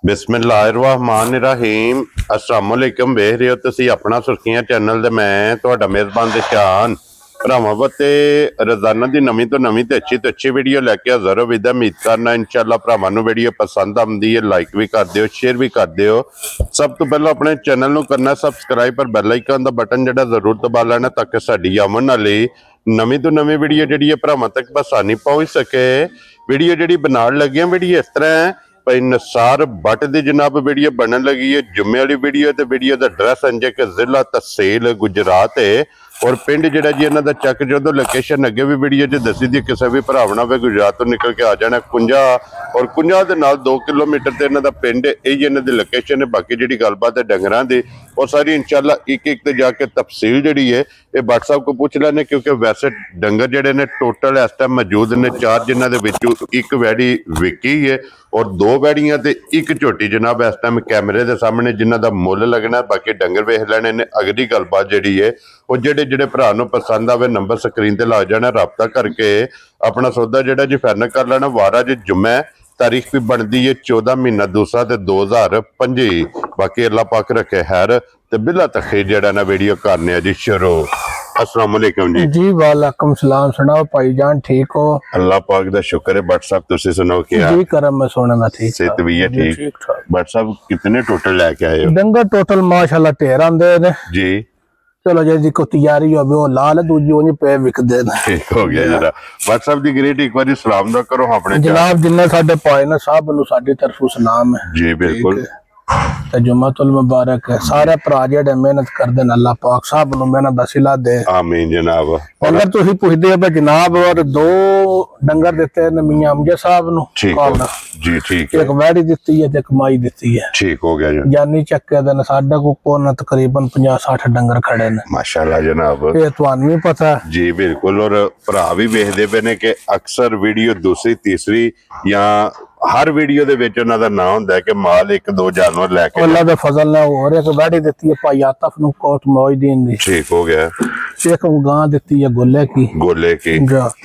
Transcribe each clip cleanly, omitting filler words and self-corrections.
बिस्मिल्लाहिर्रहमानिर्रहीम अस्सलाम वालेकुम। वेख रहे हो तुसी अपना सुर्खियां चैनल ते मैं तुहाडा मेज़बान दिशान भरावां वते रोजाना दी नवीं तो अच्छी वीडियो लैके हाज़र हो। विद उम्मीद करना इंशाअल्लाह भरावां नूं वीडियो पसंद आउंदी है, लाइक भी कर दिओ, शेयर भी कर दिओ। सब तो पहले अपने चैनल नूं करना सबसक्राइब पर बैल आइकन दा बटन जिहड़ा जरूर दबा लेना ताकि साडी आउण वाली नवीं तो नवीं वीडियो जिहड़ी है भरावां तक आसानी पहुंच सके। वीडियो जिहड़ी बनाउण लगे वीडियो इस तरह है भाई निसार भट्ट दी जनाब वीडियो बनन लगी है। जुम्मे वाली वीडियो ते वीडियो का एड्रैस अंजे के जिला तहसील गुजरात है और पिंड जिहड़ा जी इन्हां दा चक जो लोकेशन अगे भी वीडियो च दसी दी। किसी भी भरावना वे गुजरात तो निकल के आ जाना कुंजा और कुंजा दे नाल 2 किलोमीटर ते इन्हां दा पिंड यही इन्हां दी लोकेशन है। बाकी जिहड़ी गलबात है डंगरां दी और सारी इंशाअल्लाह एक एक ते जाके तफसील जिहड़ी है ये व्हाट्सएप को पूछ लेने, क्योंकि वैसे डंगर जिहड़े ने टोटल इस टाइम मौजूद ने 4 जिन्हां दे विचों एक वैड़ी विकी है और 2 वैड़ियां ते एक झोटी जनाब इस टाइम कैमरे के सामने जिन्हां दा मुल लगना। बाकी डंगर वेख लेने ने। अगली गलबात जिहड़ी है वो जेडे भरा नूं पसंद आवे नंबर स्क्रीन ते ला जाना, राबता करके अपना सौदा जिहड़ा जी फाइनल कर लेना। वारा जी जुम्मे तारीख भी बनती है 14 महीना दूसरा ते 2025। बाकी अल्लाह पाक रखे खैर ते बिला तखीर जिहड़ा ना वीडियो करने जी शुरू। अस्सलाम वालेकुम जी। जी वालेकुम सलाम। सुनाओ भाईजान ठीक हो? अल्लाह पाक दा शुक्र है। भट्ट साहब तुसी सुनाओ क्या जी करम मैं सोने ना ठीक सेहत भी है ठीक। भट्ट साहब कितने टोटल लेके आए हो? डंगर टोटल माशाल्लाह 13 आंदे ने जी। चलो जी को तैयारी हो वो लाल दूजी ओनी पे विकदे ने। ठीक हो गया जरा। भट्ट साहब दी ग्रेट एक बार सलाम दा करो अपने जनाब जिन्ने साडे पाए ने सब नु साडी तरफों सलाम है। जी बिल्कुल। ते जुम्मतुल मुबारक है। सारे भरा जेडे मेहनत करदे ने अल्लाह पाक सब नु मेहनत दा सिला दे। आमीन जनाब। अगर तुसी पुछदे हो जनाब और 2 डंगर देते ने मियां अमजद साहब नु। ठीक है जी। ठीक है। एक वैड़ी दित्ती है ते एक माई दित्ती है। ठीक हो गया जी। जानी चक्के दे ने साडे को कोन तकरीबन 50-60 डंगर खड़े ने माशाल्लाह जनाब। ये तुहानू भी पता है जी बिल्कुल। और भरा भी वेखदे पे ने कि अक्सर वीडियो दूसरी तीसरी या हर वीडियो दे विच उन्हां दा नाम हुंदा है कि माल 1-2 जानवर लेके अल्लाह दे फजल नाल और एक वैड़ी दित्ती है भाई आतफ नु कोट मौजदीन दी। ठीक हो गया। एक गां दित्ती है गोले की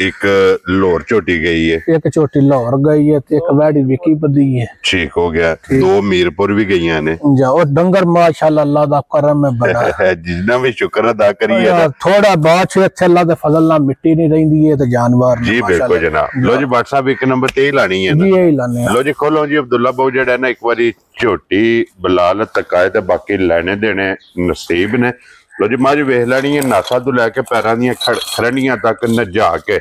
एक लाहौर झोटी गई है, एक छोटी लाहौर गई है ते एक वैड़ी विकी बदी है। ठीक हो गया। 2 मीरपुर भी गई ने जा और डंगर माशाल्लाह अल्लाह दा करम है बड़ा है। जितना भी शुक्र अदा करिए थोड़ा बात से अच्छे अल्लाह दे फजल नाल मिट्टी नहीं रहिंदी है ते जानवर जी बिल्कुल जनाब। लो जी भट्ट साहब एक नंबर ते ही लानी है जी यही लाने। लो जी खोलो जी अब्दुल्ला बहु जेड़ा ना एक बारी झोटी बलाल तकाए ते बाकी लेने देने नसीब ने। लो जी मज वेख लैनी है नासा तो लैके पैरां दियां खरंडियां तक नजा के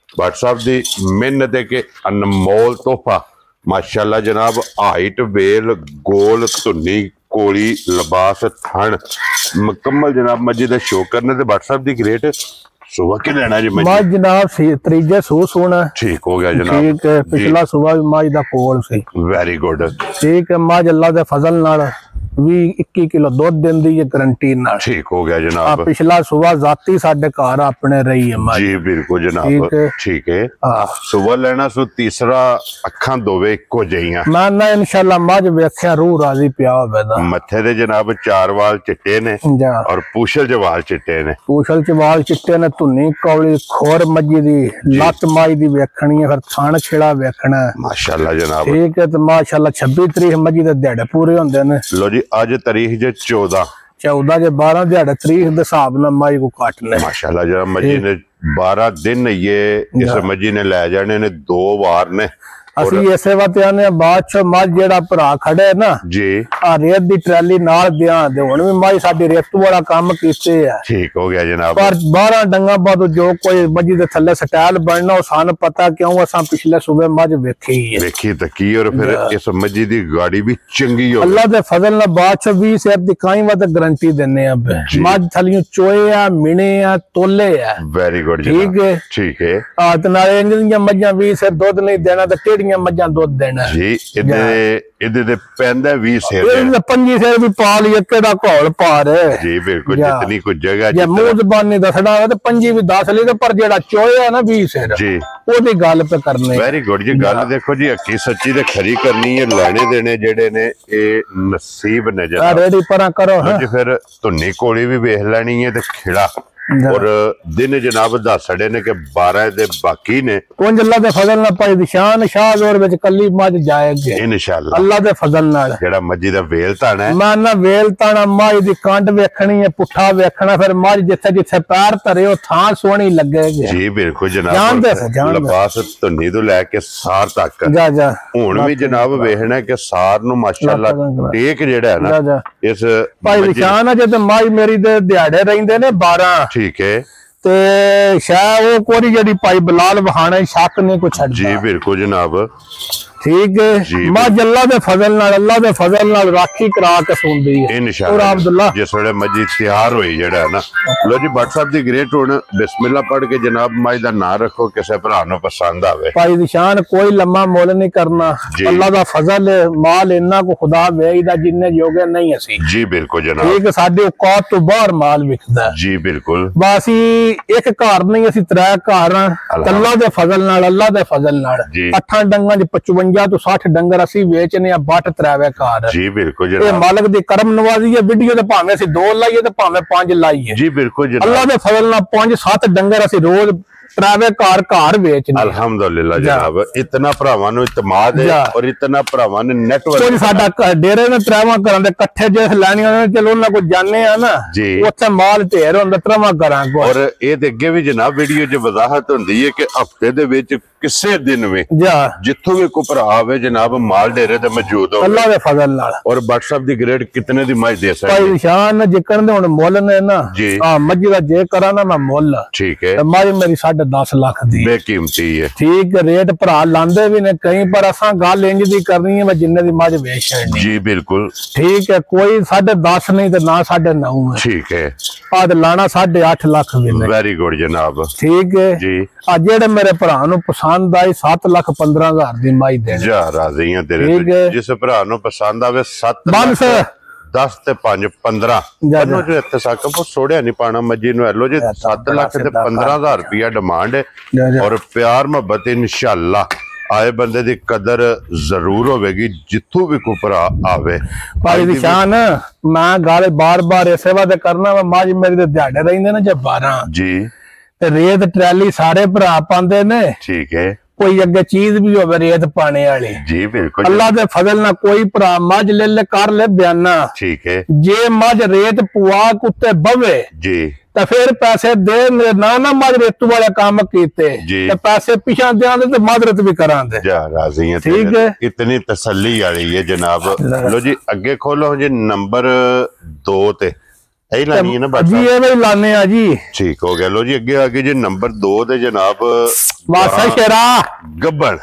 भट्ट साहब दी मेहनत के अनमोल तोहफा माशाल्लाह जनाब। हाइट वेल गोल धुनी कोली लिबास थन मुकम्मल जनाब। मजी दा शो करने ते भट्ट साहब दी ग्रेट सुबह के लेना जी मज जनाब त्रीजे सू सोना। ठीक हो गया जनाब। ठीक है। पिछला सुबह भी मज दा कोल सी। Very good. ठीक है। मज अल्लाह दे फजल नाल 20-21 किलो दूध देंदी है गारंटी नाल। ठीक हो गया जनाब। पिछला सुबह जाती साडे घर अपने रही है मज जी बिल्कुल जनाब। ठीक है। सुबह लेना सु तीसरा अखां दोवे इको जइयां मैं ना इंशाल्लाह मज वेख्या रूह राजी पिया होवेदा। मथे दे जनाब 4 वाल चिट्टे ने और पूछल च वाल चिट्टे ने। पूछल च वाल चिट्टे ने धुनी कौली खोर मजी दी लत माई दी वेखनी है फिर थान छेड़ा वेखना माशाल्लाह जनाब। ठीक है। तो माशाल्लाह 26 तारीख मजी दे दिहाड़े पूरे होंदे ने। लो जी आज तारीख जे 14 जे 12 दिहाड़े तारीख दे हिसाब नाल माई को काटने माशाल्लाह जनाब। मजी ने 12 दिन ये इस मजी ने ले जाने ने 2 वार ने। ਅਸੀਂ ਇਸੇ ਵਾਤੇ ਆਨੇ ਬਾਅਦ ਚ ਮੱਝ ਜਿਹੜਾ ਭਰਾ ਖੜੇ ਨਾ ਜੀ ਆ ਰੇਤ ਦੀ ਟਰਾਲੀ ਨਾਲ ਦਿਆਂ ਦੇ ਹੁਣ ਵੀ ਮੱਝ ਸਾਡੀ ਰੇਤੂ ਵਾਲਾ ਕੰਮ ਕੀਤੇ ਆ। ਠੀਕ ਹੋ ਗਿਆ ਜਨਾਬ। ਪਰ 12 ਡੰਗਾ ਬਾਅਦ ਜੋ ਕੋਈ ਮੱਝ ਦੇ ਥੱਲੇ ਸਟਾਈਲ ਬਣਨਾ ਉਹ ਸਾਨੂੰ ਪਤਾ ਕਿਉਂ ਅਸਾਂ ਪਿਛਲੇ ਸੂਬੇ ਮੱਝ ਵੇਖੀ ਹੈ। ਵੇਖੀ ਤਾਂ ਕੀ ਔਰ ਫਿਰ ਇਸ ਮੱਝ ਦੀ ਗਾੜੀ ਵੀ ਚੰਗੀ ਹੋ ਅੱਲਾ ਦੇ ਫਜ਼ਲ ਨਾਲ ਬਾਅਦ ਚ 20 ਸਿਰ ਦੀ ਕਾਈ ਵਾਤ ਗਾਰੰਟੀ ਦਿੰਨੇ ਆ। ਮੱਝ ਥਲੀਆਂ ਚੋਏ ਆ ਮਿਣੇ ਆ ਤੋਲੇ ਆ। ਵੈਰੀ ਗੁੱਡ ਠੀਕ ਹੈ। ਠੀਕ ਹੈ। ਆ ਤੇ ਨਾਲੇ ਇਹਨਾਂ ਮੱਝਾਂ 20 ਸਿਰ ਦੁੱਧ ਨਹੀਂ ਦੇਣਾ ਤੇ मझा दुध देना जी। इधर पैंदा 20 सिर 25 सिर भी पा लिया केड़ा घोल पार जी बिल्कुल। जितनी कुछ जगह जे मुंह जबानी दसना हो तो 25 भी 10 ली पर जेड़ा चोया ना 20 सिर जी ओदी गल पे करने। वेरी गुड जी। गल देखो जी हकी सच्ची ते खरी करनी है। लेने देने जेडे ने ए नसीब ने जनाब। रेडी परा करो। जी फिर धुनी कोली भी वेख लेनी है ते खिड़ा और दिन जनाब दस छड़े ने कि 12 दे बाकी ने कुंज अल्लाह दे फजल नाल भाई दी शान शाह जोर विच कल्ली मज जाएगी इंशाअल्लाह अल्लाह दे फजल नाल जेड़ा मजी दा वेल ताना है मैं ना वेल ताना मज दी कांड वेखनी है पुठा वेखना फिर मज जिथे जिथे पैर धरे ओ थां सोहनी लगेगी जी बिल्कुल जनाब लिबास धुन्नी तो लैके सार तक जा जा हुण भी जनाब वेखना कि सार नु माशाअल्लाह टेक जेड़ा है ना इस भाई निशान है जद मज मेरी दे दिहाड़े रहिंदे ने 12 ठीक है ते शायद वो कोरी जड़ी भाई बिलाल वहाने शक नहीं कुछ जी बिल्कुल जनाब ठीक है मज अल्लाह दे फजल नाल राखी करा के सुनदी है इंशाअल्लाह अब्दुल्ला जिस वेले मजी तैयार होई जेड़ा है ना लो जी WhatsApp दी ग्रेट हुन बिस्मिल्लाह पढ़ के जनाब मज दा ना रखो किसे भरा नु पसंद आवे भाई निशान कोई लम्मा मोल नहीं करना अल्लाह दा फजल है माल इन्ना को खुदा वेईदा जिन्ने जोगे नहीं असी जी बिल्कुल जनाब ठीक साडे औकात तो बाहर माल विकदा जी बिल्कुल बस एक घर नहीं असी त्रै घर अल्लाह दे फजल नाल 8 डंगा च 55 तो 60 डंगर असी वेचने बट त्रैवे कार जी बिल्कुल ये मालिक दी करम नवाजी है वीडियो ते भावे असी 2 लाइए ते भावे 5 लाइए जी बिल्कुल अल्लाह दे फजल नाल 5-7 डंगर असी रोज त्रावे कार बेचने अल्हम्दुलिल्लाह जनाब इतना भरावां नु इत्मीद है और इतना भरावां ने नेटवर्क कोई साडा डेरे ने त्रावा घरां दे इकट्ठे जिस लैणियां ने चलो उन्हां को जाने आ ना उत्थे माल ढेर हुंदा त्रावा घरां को और ए ते अगे भी जनाब वीडियो च वजाहत हुंदी है कि हफ्ते दे विच किसे दिन में जिथों भी कोई भरा आवे जनाब माल डेरे ते मौजूद हो अल्लाह दे फजल नाल और WhatsApp दी ग्रेड कितने दी मज दे सकदे भाई निशान जिकन दे हुन मोल ने ना हां मजी दा जे करा ना मैं मोल ठीक है मज मेरी 10.5 लाख दी बेकीमती है ठीक रेट भरा लांदे भी ने कई पर असा गल इंज दी करनी है मैं जिन्ने दी मज वेच छड़नी जी बिल्कुल ठीक है कोई 10.5 नहीं ते ना 9.5 है ठीक है आज लाना 8.5 लाख भी ने वेरी गुड जनाब ठीक है जी आ जेड़े मेरे भरा नु पसंद आई 7,15,000 दी मज देनी जा राजी हां तेरे जिस भरा नु पसंद आवे 7 लाख 10 ते 5 15 नो जो इत्थे साक बहुत सोड़िया नहीं पाना मजी नु लो जी 7 लाख ते 15,000 रुपया डिमांड है और प्यार मोहब्बत इंशाअल्लाह आए बंदे दी कदर जरूर होवेगी जिथों भी कोई भरा आवे भाई निशान मैं गल बार-बार इसे वादे करना मैं मज मेरे दे दिहाड़े रहिंदे ने जे 12 जी ते रेत ट्रैली सारे भरा पांदे ने ठीक है कोई अगे चीज भी हो रेत पाने वाली जी बिल्कुल अल्लाह दे फजल ना कोई भरा मज ले कर ले बयाना ठीक है जे मज रेत पुआ कुत्ते बवे जी तो फिर पैसे दे ना मज रेतू वाले काम कीते ते पैसे पिछा देंदे ते मदरत भी करांदे जा राजी है ठीक है इतनी तसल्ली वाली है जनाब लो जी अगे खोलो जी नंबर 2 ते यही लानी है ना जी ये भी लाने आ जी ठीक हो गया लो जी आगे जी नंबर 2 ते जनाब वासा शेरा गब्बड़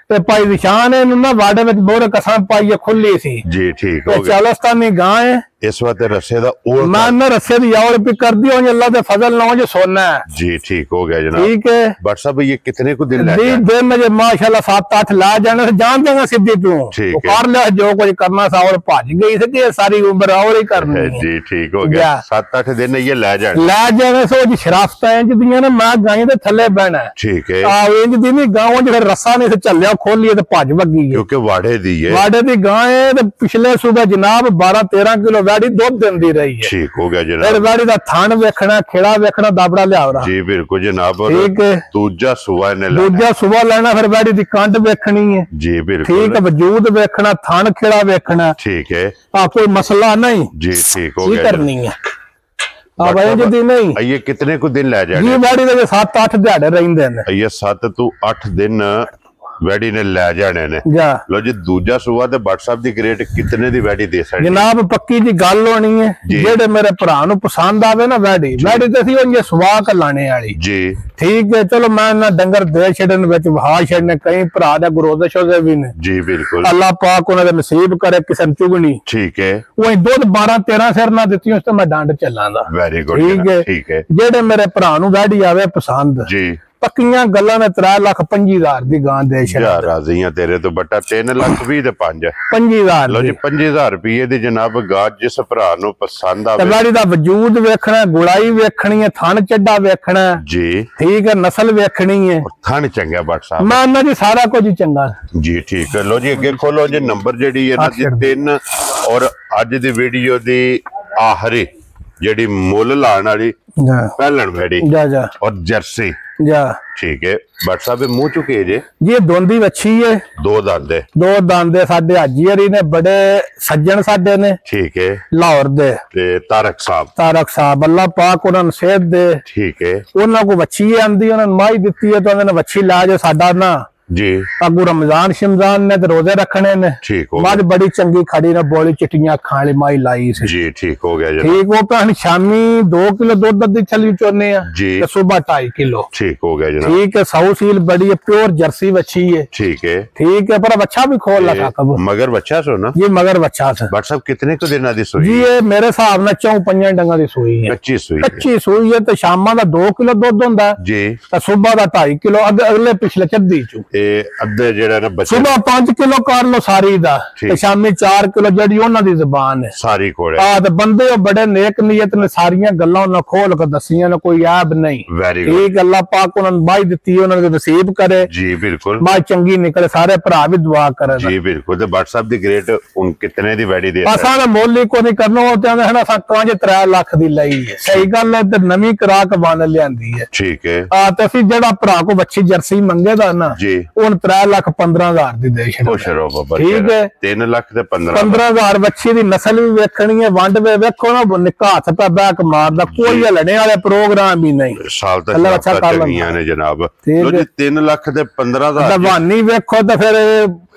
ते भाई निशान है ना वाडे में बोर कसम पाई खुली सी जी ठीक हो गया चालस्तानी गां है इस वक्त रस्से दा और मैं रस्से दी और भी कर दी अल्लाह दे फजल ना जो सोना है जी ठीक हो गया जनाब ठीक है WhatsApp ये कितने को दिन ले जी दिन में माशाल्लाह 7-8 ला जाने से जान देंगे सीधी तू कर ले जो कुछ करना सा और भज गई से कि सारी उम्र और ही करनी है जी ठीक हो गया 7-8 दिन ये ले जाने सो जी शराफता इंज दियां ने मैं गाय दे थल्ले बहना ठीक है आ इंज दी नहीं गांव च फिर रस्सा नहीं से चलिया खोलिए तो भज वगी क्योंकि वाड़े दी गाय है ते पिछले सुबह जनाब 12-13 किलो वाड़ी दूध देंदी रही है ठीक हो गया जनाब फिर वाड़ी दा थान वेखना खेड़ा वेखना दाबड़ा लियावरा जी बिल्कुल जनाब ठीक है दूजा सुबह लेना फिर वाड़ी दी कांड वेखनी है जी बिल्कुल ठीक है वजूद वेखना थान खेड़ा वेखना ठीक है कोई मसला नहीं जी ठीक हो गया करनी है भाई जी नहीं ये कितने को दिन ले जाने ये वाड़ी दे 7-8 दिहाड़े रहिंदे ने ये 7 तो 8 दिन वैडी ने ले जाने ने लो जी दूजा सुबह ते WhatsApp दी ग्रेड कितने दी वैडी दे सकदे जनाब पक्की जी गल होनी है जेड़े मेरे भरा नु पसंद आवे ना वैडी ते सी होंगे सुबह का लाने वाली जी ठीक है चलो मैं ना डंगर दे छड़न विच वहा छड़ने कई भरा दे गुरोदश होदे भी ने जी बिल्कुल अल्लाह पाक उन्हां दे नसीब करे किसन चुगनी ठीक है वही दूध 12-13 सिर ना दित्ती उस ते मैं डंड चलांदा वेरी गुड ठीक है जेड़े मेरे भरा नु वैडी आवे पसंद जी पक्कियां गल्लां ने 3,25,000 दी गां दे छड़ा राजी हां तेरे तो बटा 3,20,000 ते 5,000 लो जी 5,000 रुपये दी जनाब गाज जिस भरा नु पसंद आवे तवाड़ी दा वजूद वेखना गुड़ाई वेखनी है थान चड्डा वेखना जी ठीक है नस्ल वेखनी है थान चंगा बट साहब मैं ना जी सारा कुछ चंगा जी ठीक है लो जी अगे खोलो जी नंबर जेडी है ना जी 3 और आज दी वीडियो दी आखिरी जेडी मुल लाने वाली पहलन वेड़ी और जर्सी ठीक है। बट साहब मुंह चुके जे ये दोंदी वच्छी है, दो दांदे साडे हाजी हरी ने बड़े सज्जन साडे ने ठीक है लाहौर दे ते तारक साहब अल्लाह पाक उन्हां नूं सेहत दे ठीक है। उन्हां को वच्छी आंदी उन्हां माई दित्ती है तो उन्हां वच्छी ला जो साडा ना जी अगू रमजान शमजान ने तो रोजे रखने ने ठीक हो मज बड़ी चंगी खड़ी ने बोली चिट्टियां खाली माई लाई सी जी ठीक हो गया ठीक वो पे शामी 2 किलो दूध दी छली चोने जी ते सुबह 2.5 किलो ठीक हो गया जनाब ठीक है। 100 सील बड़ी है प्योर जर्सी बच्ची है ठीक है पर बच्चा भी खोल लगा कब मगर बच्चा सो ना ये मगर बच्चा से बट साहब कितने को दिन दी सुई जी ये मेरे हिसाब नाल 4-5 डंगा दी सुई है कच्ची सुई है तो शामा दा 2 किलो दूध हुंदा जी ते सुबह दा 2.5 किलो अगले पिछले चद्दी चू अद्धे जेड़ा ना बच्चे सुबह 5 किलो कर लो सारी दा ते शामी 4 किलो जेडी उन्हां दी जुबान है सारी कोड़े ते बंदे बड़े नेक नियत ने सारियां गल्लां उन्हां खोल के दसियां ने कोई ऐब नहीं ठीक अल्लाह पाक उन्हां बाई दित्ती उन्हां दे नसीब करे जी बिल्कुल बाई चंगी निकले सारे भरा भी दुआ करे जी बिल्कुल। ते बट साहब दी ग्रेट उन कितने दी वैडी दे असां ने मोल को नहीं करनो ते है ना असां 3 लाख दी लई है सही गल है ते नवी करा के बन लियांदी है ठीक है ते ਅਸੀਂ ਜਿਹੜਾ ਭਰਾ को बच्ची जर्सी मंगेदा ना जी उन 3,15,000 दी दे ठीक है 3 लाख ते 15,000 बच्ची दी नस्ल भी वेखनी है वंड वे वेखो ना निक्का हाथ पे बैक मारदा कोई हलने वाले प्रोग्राम भी नहीं साल तक अच्छा कर लगियां ने जनाब लो जी 3 लाख ते 15,000 दवानी वेखो तो फिर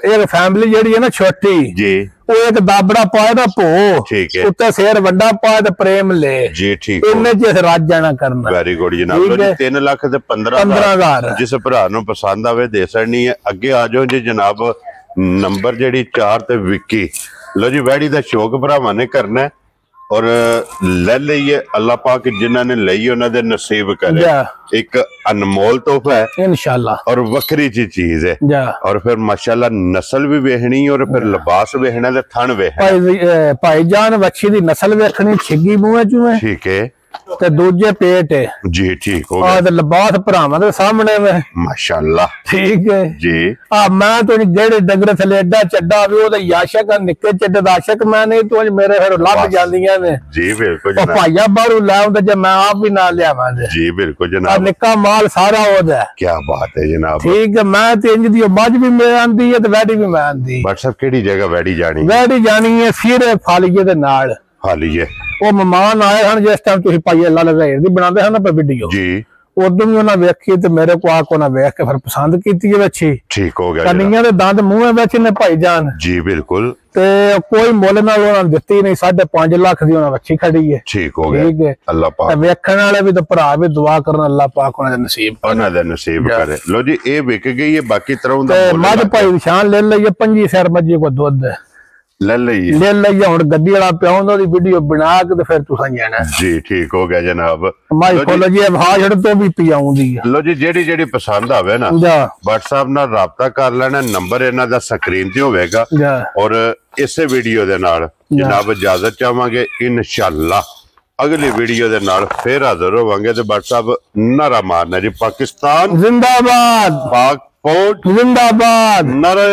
एक फैमिली जेडी है ना छोटी जी वो एक दाबड़ा पाए दा भो ठीक है उत्ते शेर वड्डा पाए ते प्रेम ले जी ठीक इन्ने च राज जाना करना वेरी गुड जनाब लो जी 3 लाख ते 15,000 जिस भरा नु पसंद आवे दे सकनी है। अगे आ जाओ जी जनाब नंबर जेडी 4 ते विक्की लो जी वैडी दा शौक भरावां ने करना है और ले लीए अल्लाह पाक जिन्हां ने लई उन्हां दे नसीब करे एक अनमोल तोहफा है इंशाल्लाह और वखरी चीज है और फिर माशाल्लाह नस्ल भी वेखनी और फिर लिबास वेखना ते थन वेखना भाईजान बच्ची दी नस्ल वेखनी छिगी मुंह चूं ठीक है ते दूजे पेट है जी ठीक हो गया और लिबास भरावां दे सामने में माशाल्लाह ठीक है जी मैं तो जेड़े डंगर थले एडा चड्डा भी ओदा याशक निक्के चड्डे दा आशक मैं नहीं तो मेरे फिर लग जांदियां ने जी बिल्कुल जनाब भाईया बाहरों ले आउंदा जे मैं आप भी ना लियावां जी बिल्कुल जनाब निक्का माल सारा ओदा क्या बात है जनाब ठीक है। मैं ते इंज दी मज भी मैं आंदी है ते वैडी भी मैं आंदी बट सब केड़ी जगह वैडी जानी है सिरे फालिए दे नाल हालिए वो मेहमान आए हैं जिस टाइम तुम भाई अल्लाह लज़ैर दी बनाते हैं ना वीडियो जी उदों भी उन्हें वेखी ते मेरे को आके उन्हें वेख के फिर पसंद की बच्ची ठीक हो गया कनियां दे दंद मुंह विच ने भाईजान जी बिल्कुल ते कोई मुल नाल उन्हें दित्ती नहीं 5.5 लाख दी उन्हें बच्ची खड़ी है ठीक हो गया ठीक है। अल्लाह पाक वेखण वाले भी तो भरा भी दुआ करन अल्लाह पाक उन्हें नसीब करे लो जी ए विक गई है बाकी तरह दा मज भाई निशान ले लईए 25 सर मजी को दूध ले लईए हुण गड्डी वाला पियाउंदा दी वीडियो बना के ते फिर तुसां जाना जी ठीक हो गया जनाब माई खोलो जी भाजड़ तो भी पियाउंदी है लो जी जेडी पसंद आवे ना व्हाट्सएप नाल राबता कर लेना नंबर इन्हां दा स्क्रीन ते होवेगा और इसे वीडियो दे नाल जनाब इजाजत चाहांगे इंशाअल्लाह अगली वीडियो दे नाल फिर हाजिर होवांगे ते व्हाट्सएप नारा मारना जी पाकिस्तान जिंदाबाद पाक फौज जिंदाबाद नारे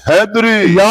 हैदरी या